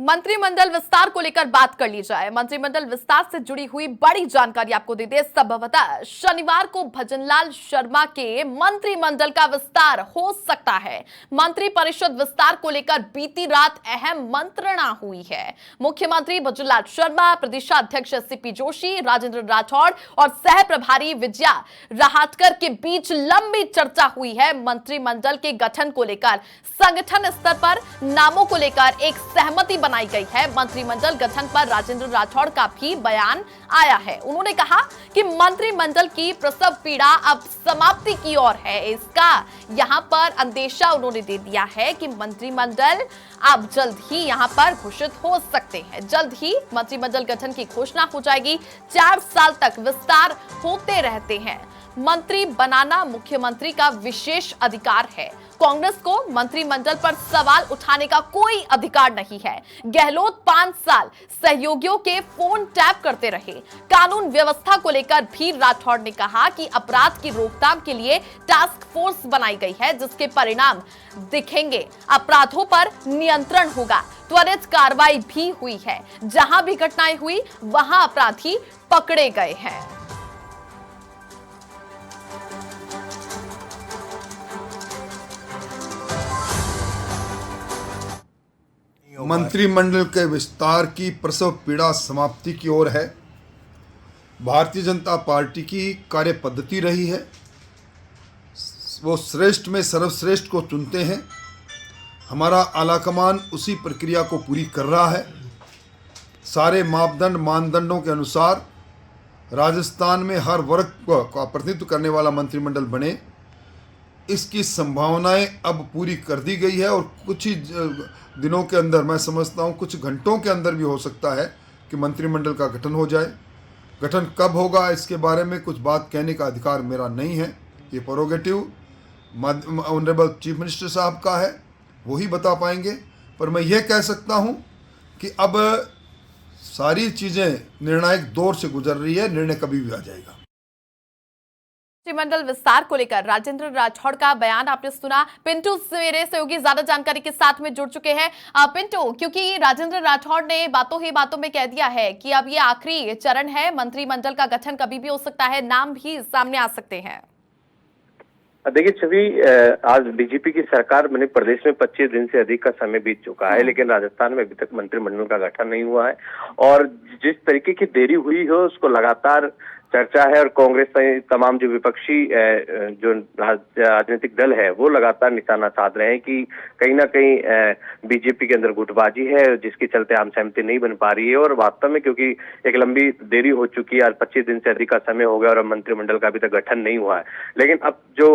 मंत्रिमंडल विस्तार को लेकर बात कर ली जाए। मंत्रिमंडल विस्तार से जुड़ी हुई बड़ी जानकारी आपको दे दे। संभवतः शनिवार को भजनलाल शर्मा के मंत्रिमंडल का विस्तार हो सकता है। मंत्री परिषद विस्तार को लेकर बीती रात अहम मंत्रणा हुई है। मुख्यमंत्री भजनलाल शर्मा, प्रदेशाध्यक्ष सीपी जोशी, राजेंद्र राठौड़ और सह प्रभारी विजया राहटकर के बीच लंबी चर्चा हुई है। मंत्रिमंडल के गठन को लेकर संगठन स्तर पर नामों को लेकर एक सहमति बनाई गई है। मंत्रिमंडल गठन पर राजेंद्र राठौड़ का भी बयान आया है। उन्होंने कहा कि मंत्रिमंडल की प्रसव पीड़ा अब समाप्ति की ओर है। इसका यहां पर अंदेशा उन्होंने दे दिया है कि मंत्रिमंडल अब जल्द ही यहां पर घोषित हो सकते हैं। जल्द ही मंत्रिमंडल गठन की घोषणा हो जाएगी। 4 साल तक विस्तार होते रहते हैं। मंत्री बनाना मुख्यमंत्री का विशेष अधिकार है। कांग्रेस को मंत्रिमंडल पर सवाल उठाने का कोई अधिकार नहीं है। गहलोत 5 साल सहयोगियों के फोन टैप करते रहे। कानून व्यवस्था को लेकर भी राठौड़ ने कहा कि अपराध की रोकथाम के लिए टास्क फोर्स बनाई गई है, जिसके परिणाम दिखेंगे। अपराधों पर नियंत्रण होगा। त्वरित कार्रवाई भी हुई है। जहां भी घटनाएं हुई वहां अपराधी पकड़े गए हैं। मंत्रिमंडल के विस्तार की प्रसव पीड़ा समाप्ति की ओर है। भारतीय जनता पार्टी की कार्य पद्धति रही है, वो श्रेष्ठ में सर्वश्रेष्ठ को चुनते हैं। हमारा आलाकमान उसी प्रक्रिया को पूरी कर रहा है। सारे मानदंडों के अनुसार राजस्थान में हर वर्ग का प्रतिनिधित्व करने वाला मंत्रिमंडल बने, इसकी संभावनाएं अब पूरी कर दी गई है। और कुछ ही दिनों के अंदर, मैं समझता हूं कुछ घंटों के अंदर भी हो सकता है कि मंत्रिमंडल का गठन हो जाए। गठन कब होगा इसके बारे में कुछ बात कहने का अधिकार मेरा नहीं है। ये प्रोरोगेटिव ऑनरेबल चीफ मिनिस्टर साहब का है, वो ही बता पाएंगे। पर मैं ये कह सकता हूं कि अब सारी चीज़ें निर्णायक दौर से गुजर रही है। निर्णय कभी भी आ जाएगा। मंत्रिमंडल विस्तार को लेकर राजेंद्र राठौड़ का बयान आपने सुना। पिंटू मेरे सहयोगी ज्यादा जानकारी के साथ में जुड़ चुके हैं। पिंटू, क्योंकि राजेंद्र राठौड़ ने बातों ही बातों में कह दिया है कि अब ये आखिरी चरण है, मंत्रिमंडल का गठन कभी भी हो सकता है, नाम भी सामने आ सकते हैं। देखिए छवि, आज बीजेपी की सरकार बने प्रदेश में 25 दिन से अधिक का समय बीत चुका है, लेकिन राजस्थान में अभी तक मंत्रिमंडल का गठन नहीं हुआ है। और जिस तरीके की देरी हुई है उसको लगातार चर्चा है। और कांग्रेस सहित तमाम जो विपक्षी जो राजनीतिक दल है वो लगातार निशाना साध रहे हैं कि कहीं ना कहीं बीजेपी के अंदर गुटबाजी है, जिसके चलते आम सहमति नहीं बन पा रही है। और वास्तव में क्योंकि एक लंबी देरी हो चुकी है, आज 25 दिन से अधिक का समय हो गया और अब मंत्रिमंडल का अभी तक गठन नहीं हुआ है। लेकिन अब जो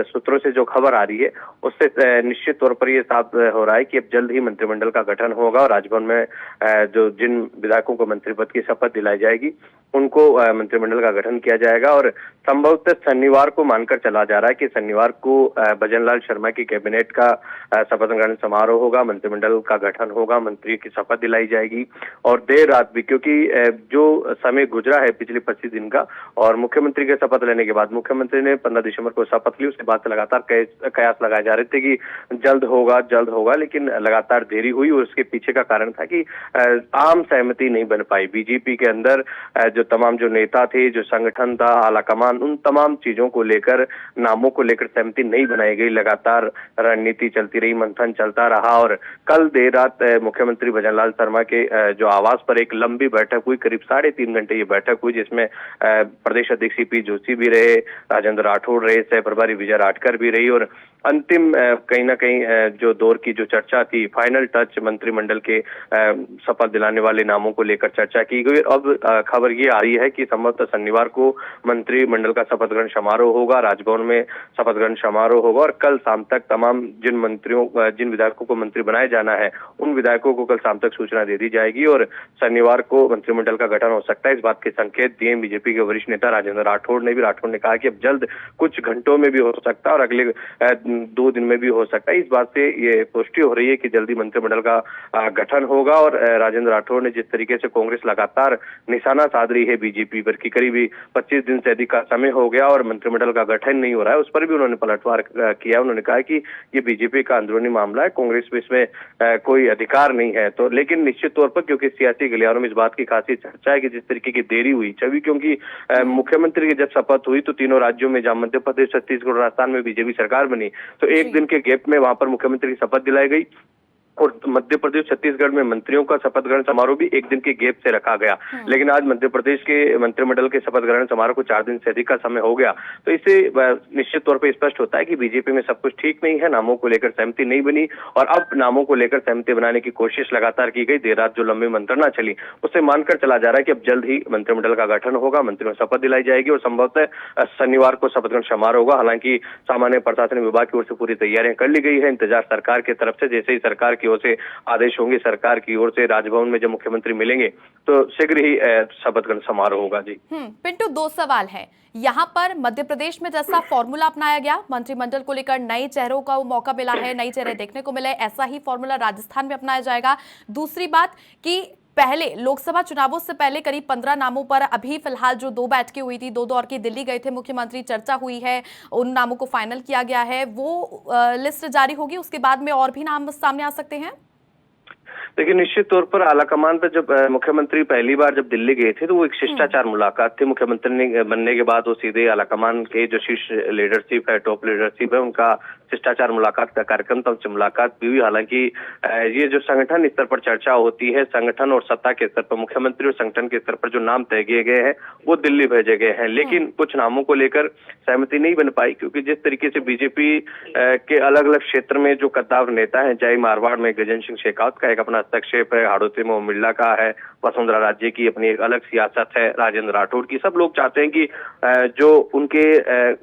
सूत्रों से जो खबर आ रही है उससे निश्चित तौर पर यह साफ हो रहा है कि अब जल्द ही मंत्रिमंडल का गठन होगा और राजभवन में जो जिन विधायकों को मंत्री पद की शपथ दिलाई जाएगी उनको मंत्रिमंडल का गठन किया जाएगा। और संभवतः शनिवार को मानकर चला जा रहा है कि शनिवार को भजनलाल शर्मा की कैबिनेट का शपथ ग्रहण समारोह होगा, मंत्रिमंडल का गठन होगा, मंत्री की शपथ दिलाई जाएगी। और देर रात भी, क्योंकि जो समय गुजरा है पिछले 25 दिन का, और मुख्यमंत्री के शपथ लेने के बाद मुख्यमंत्री ने 15 दिसंबर को शपथ ली, उसके बाद से लगातार कयास लगाए जा रहे थे कि जल्द होगा, लेकिन लगातार देरी हुई। और उसके पीछे का कारण था कि आम सहमति नहीं बन पाई बीजेपी के अंदर। जो तमाम जो नेता थे, जो संगठन था, आलाकमान, उन तमाम चीजों को लेकर, नामों को लेकर सहमति नहीं बनाई गई। लगातार रणनीति चलती रही, मंथन चलता रहा। और कल देर रात मुख्यमंत्री भजनलाल शर्मा के जो आवास पर एक लंबी बैठक हुई, करीब 3.5 घंटे ये बैठक हुई, जिसमें प्रदेश अध्यक्ष सीपी जोशी भी रहे, राजेंद्र राठौड़ रहे, सह प्रभारी विजया राहटकर भी रही। और अंतिम कहीं ना कहीं जो दौर की जो चर्चा थी, फाइनल टच मंत्रिमंडल के शपथ दिलाने वाले नामों को लेकर चर्चा की गई। अब खबर ये आ रही है कि संभवतः शनिवार को मंत्रिमंडल का शपथ ग्रहण समारोह होगा, राजभवन में शपथ ग्रहण समारोह होगा। और कल शाम तक तमाम जिन विधायकों को मंत्री बनाया जाना है उन विधायकों को कल शाम तक सूचना दे दी जाएगी और शनिवार को मंत्रिमंडल का गठन हो सकता है। इस बात के संकेत दिए बीजेपी के वरिष्ठ नेता राजेंद्र राठौड़ ने भी। राठौड़ ने कहा कि अब जल्द कुछ घंटों में भी हो सकता है और अगले 2 दिन में भी हो सकता है। इस बात से ये पुष्टि हो रही है कि जल्दी मंत्रिमंडल का गठन होगा। और राजेंद्र राठौड़ ने जिस तरीके से कांग्रेस लगातार निशाना साध रही है बीजेपी पर कि करीब 25 दिन से अधिक का समय हो गया और मंत्रिमंडल का गठन नहीं हो रहा है, उस पर भी उन्होंने पलटवार किया। उन्होंने कहा कि ये बीजेपी का अंदरूनी मामला है, कांग्रेस में इसमें कोई अधिकार नहीं है। तो लेकिन निश्चित तौर पर क्योंकि सियासी गलियारों में इस बात की खासी चर्चा है कि जिस तरीके की देरी हुई छवि, क्योंकि मुख्यमंत्री की जब शपथ हुई तो तीनों राज्यों में जहां मध्य प्रदेश, छत्तीसगढ़, राजस्थान में बीजेपी सरकार बनी, तो एक दिन के गैप में वहां पर मुख्यमंत्री की शपथ दिलाई गई और मध्य प्रदेश, छत्तीसगढ़ में मंत्रियों का शपथ ग्रहण समारोह भी एक दिन के गैप से रखा गया। लेकिन आज मध्य प्रदेश के मंत्रिमंडल के शपथ ग्रहण समारोह को 4 दिन से अधिक का समय हो गया। तो इससे निश्चित तौर पर स्पष्ट होता है कि बीजेपी में सब कुछ ठीक नहीं है, नामों को लेकर सहमति नहीं बनी और अब नामों को लेकर सहमति बनाने की कोशिश लगातार की गई। देर रात जो लंबी मंत्रणा चली उससे मानकर चला जा रहा है कि अब जल्द ही मंत्रिमंडल का गठन होगा, मंत्रियों को शपथ दिलाई जाएगी और संभवतः शनिवार को शपथ ग्रहण समारोह होगा। हालांकि सामान्य प्रशासन विभाग की ओर से पूरी तैयारियां कर ली गई है। इंतजार सरकार की तरफ से, जैसे ही सरकार की ओर से आदेश होंगे सरकार की ओर से, राजभवन में जब मुख्यमंत्री मिलेंगे तो शीघ्र ही शपथ ग्रहण समारोह होगा। जी पिंटू, 2 सवाल है यहाँ पर। मध्य प्रदेश में जैसा फॉर्मूला अपनाया गया मंत्रिमंडल को लेकर, नए चेहरों का मौका मिला है, नए चेहरे देखने को मिले, ऐसा ही फॉर्मूला राजस्थान में अपनाया जाएगा। दूसरी बात कि पहले लोकसभा चुनावों से पहले करीब 15 नामों पर अभी फिलहाल जो 2 बैठकें हुई थी, 2 दौर की दिल्ली गए थे मुख्यमंत्री, चर्चा हुई है, उन नामों को फाइनल किया गया है, वो लिस्ट जारी होगी, उसके बाद में और भी नाम सामने आ सकते हैं। देखिए, निश्चित तौर पर आलाकमान पर जब मुख्यमंत्री पहली बार जब दिल्ली गए थे तो वो एक शिष्टाचार मुलाकात थी। मुख्यमंत्री बनने के बाद वो सीधे आलाकमान के जो शीर्ष लीडरशिप है, टॉप लीडरशिप है, उनका शिष्टाचार मुलाकात का कार्यक्रम था, उनसे मुलाकात भी हुई। हालांकि ये जो संगठन स्तर पर चर्चा होती है, संगठन और सत्ता के स्तर पर, मुख्यमंत्री और संगठन के स्तर पर जो नाम तय किए गए हैं वो दिल्ली भेजे गए हैं। लेकिन कुछ नामों को लेकर सहमति नहीं बन पाई क्योंकि जिस तरीके से बीजेपी के अलग अलग क्षेत्र में जो कद्दावर नेता है, चाहे मारवाड़ में गजेंद्र सिंह शेखावत का एक अपना हस्तक्षेप है, हाड़ौती में ओम बिरला का है, वसुंधरा राज्य की अपनी एक अलग सियासत है, राजेंद्र राठौड़ की, सब लोग चाहते हैं कि जो उनके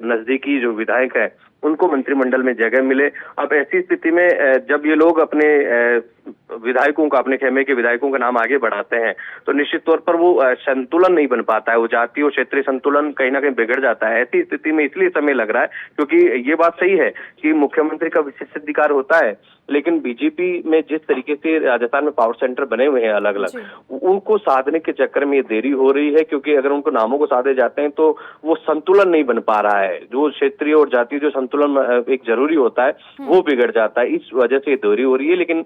नजदीकी जो विधायक है उनको मंत्रिमंडल में जगह मिले। अब ऐसी स्थिति में जब ये लोग अपने विधायकों का, अपने खेमे के विधायकों का नाम आगे बढ़ाते हैं तो निश्चित तौर पर वो संतुलन नहीं बन पाता है, वो जातीय और क्षेत्रीय संतुलन कहीं ना कहीं बिगड़ जाता है। ऐसी स्थिति में इसलिए समय लग रहा है क्योंकि ये बात सही है कि मुख्यमंत्री का विशेषाधिकार होता है, लेकिन बीजेपी में जिस तरीके से राजस्थान में पावर सेंटर बने हुए हैं अलग अलग, उनको साधने के चक्कर में ये देरी हो रही है क्योंकि अगर उनको नामों को साधे जाते हैं तो वो संतुलन नहीं बन पा रहा है। जो क्षेत्रीय और जातीय जो संतुलन एक जरूरी होता है वो बिगड़ जाता है, इस वजह से देरी हो रही है। लेकिन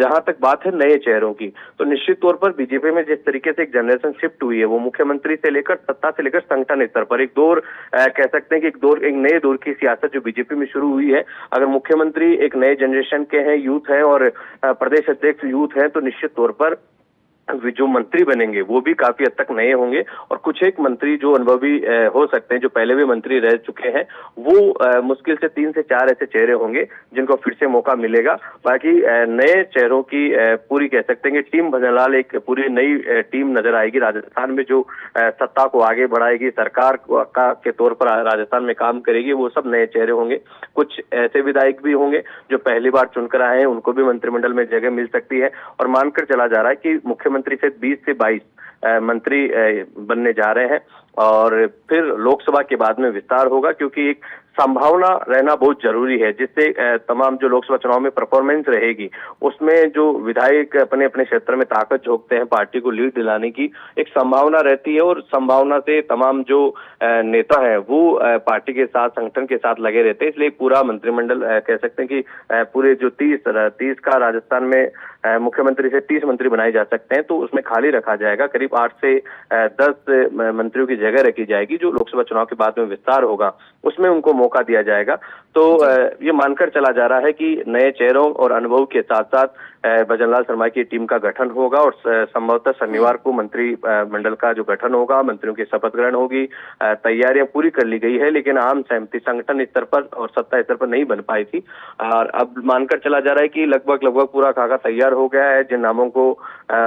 जहां तक बात है नए चेहरों की, तो निश्चित तौर पर बीजेपी में जिस तरीके से एक जनरेशन शिफ्ट हुई है वो मुख्यमंत्री से लेकर सत्ता से लेकर संगठन स्तर पर एक दौर कह सकते हैं कि एक नए दौर की सियासत जो बीजेपी में शुरू हुई है। अगर मुख्यमंत्री एक नए जनरेशन के हैं, यूथ है और प्रदेश अध्यक्ष यूथ है, तो निश्चित तौर पर जो मंत्री बनेंगे वो भी काफी हद तक नए होंगे और कुछ एक मंत्री जो अनुभवी हो सकते हैं, जो पहले भी मंत्री रह चुके हैं, वो मुश्किल से 3 से 4 ऐसे चेहरे होंगे जिनको फिर से मौका मिलेगा। बाकी नए चेहरों की पूरी कह सकते हैं कि टीम भजनलाल, एक पूरी नई टीम नजर आएगी राजस्थान में जो सत्ता को आगे बढ़ाएगी, सरकार के तौर पर राजस्थान में काम करेगी, वो सब नए चेहरे होंगे। कुछ ऐसे विधायक भी होंगे जो पहली बार चुनकर आए हैं, उनको भी मंत्रिमंडल में जगह मिल सकती है और मानकर चला जा रहा है कि मुख्यमंत्री से 20 से 22 मंत्री बनने जा रहे हैं और फिर लोकसभा के बाद में विस्तार होगा क्योंकि एक संभावना रहना बहुत जरूरी है जिससे तमाम जो लोकसभा चुनाव में परफॉर्मेंस रहेगी उसमें जो विधायक अपने अपने क्षेत्र में ताकत झोंकते हैं पार्टी को लीड दिलाने की एक संभावना रहती है और संभावना से तमाम जो नेता है वो पार्टी के साथ, संगठन के साथ लगे रहते हैं। इसलिए पूरा मंत्रिमंडल कह सकते हैं कि पूरे जो 30 का राजस्थान में मुख्यमंत्री से 30 मंत्री बनाए जा सकते हैं, तो उसमें खाली रखा जाएगा। करीब 8 से 10 मंत्रियों की जगह रखी जाएगी जो लोकसभा चुनाव के बाद में विस्तार होगा, उसमें उनको मौका दिया जाएगा। तो ये मानकर चला जा रहा है कि नए चेहरों और अनुभव के साथ साथ भजनलाल शर्मा की टीम का गठन होगा और संभवतः शनिवार को मंत्रिमंडल का जो गठन होगा, मंत्रियों की शपथ ग्रहण होगी। तैयारियां पूरी कर ली गई है लेकिन आम सहमति संगठन स्तर पर और सत्ता स्तर पर नहीं बन पाई थी और अब मानकर चला जा रहा है कि लगभग पूरा खाका तैयार हो गया है। जिन नामों को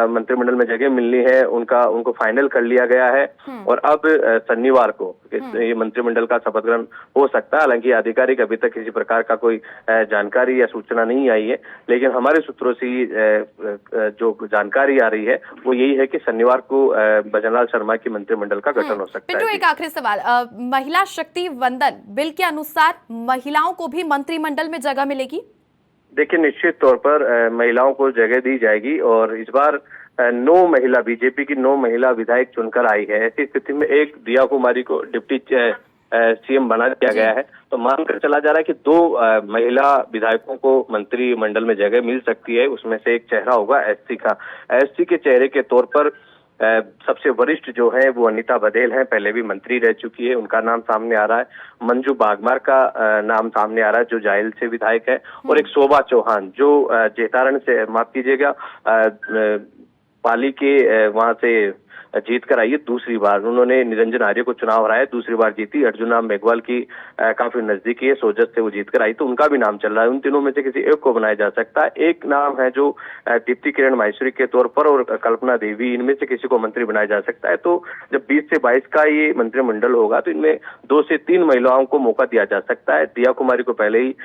मंत्रिमंडल में जगह मिलनी है उनको फाइनल कर लिया गया है और अब शनिवार को ये मंत्रिमंडल का शपथ ग्रहण हो सकता है। हालांकि आधिकारिक अभी तक किसी प्रकार का कोई जानकारी या सूचना नहीं आई है, लेकिन हमारे सूत्रों से सी जो जानकारी आ रही है वो यही है कि शनिवार को भजनलाल शर्मा की मंत्रिमंडल का गठन हो सकता पिंटू, है। एक आखिरी सवाल, महिला शक्ति वंदन बिल के अनुसार महिलाओं को भी मंत्रिमंडल में जगह मिलेगी? देखिए, निश्चित तौर पर महिलाओं को जगह दी जाएगी और इस बार 9 महिला बीजेपी की 9 महिला विधायक चुनकर आई है। ऐसी स्थिति में एक दिया कुमारी को डिप्टी सीएम बना दिया गया है, तो मानकर चला जा रहा है कि 2 महिला विधायकों को मंत्रिमंडल में जगह मिल सकती है। उसमें से एक चेहरा होगा एससी का। एससी के चेहरे के तौर पर सबसे वरिष्ठ जो है वो अनीता बघेल हैं, पहले भी मंत्री रह चुकी है, उनका नाम सामने आ रहा है। मंजू बागमार का नाम सामने आ रहा है जो जायल से विधायक है, और एक शोभा चौहान जो जेतारण से, माफ कीजिएगा, पाली के वहां से जीत कर आई है दूसरी बार। उन्होंने निरंजन आर्य को चुनाव हराया, दूसरी बार जीती। अर्जुना मेघवाल की काफी नजदीकी है, सोजत से वो जीत कर आई, तो उनका भी नाम चल रहा है। उन तीनों में से किसी एक को बनाया जा सकता है। एक नाम है जो दीप्ति किरण माहेश्वरी के तौर पर, और कल्पना देवी, इनमें से किसी को मंत्री बनाया जा सकता है। तो जब 20 से 22 का ये मंत्रिमंडल होगा तो इनमें 2 से 3 महिलाओं को मौका दिया जा सकता है। दिया कुमारी को पहले ही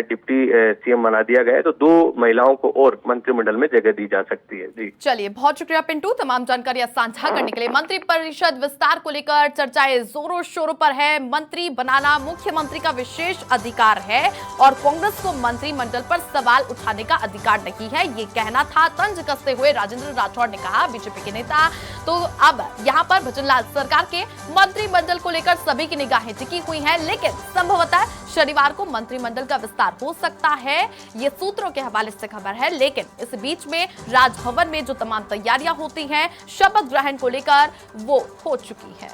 डिप्टी सीएम बना दिया गया है, तो 2 महिलाओं को और मंत्रिमंडल में जगह दी जा सकती है। जी चलिए, बहुत शुक्रिया पिंटू, तमाम जानकारियां साझा करने के लिए। मंत्री परिषद विस्तार को लेकर चर्चाएं जोरों शोरों पर है। मंत्री बनाना मुख्यमंत्री का विशेष अधिकार है और कांग्रेस को मंत्रिमंडल पर सवाल उठाने का अधिकार नहीं है, ये कहना था तंज कसते हुए राजेंद्र राठौड़ ने कहा, बीजेपी के नेता। तो अब यहां पर भजनलाल सरकार के मंत्रिमंडल को लेकर सभी की निगाहें टिकी हुई हैं, लेकिन संभवतः शनिवार को मंत्रिमंडल का विस्तार हो सकता है, ये सूत्रों के हवाले से खबर है। लेकिन इस बीच में राजभवन में जो तमाम तैयारियां होती हैं शपथ ग्रहण को लेकर, वो हो चुकी है।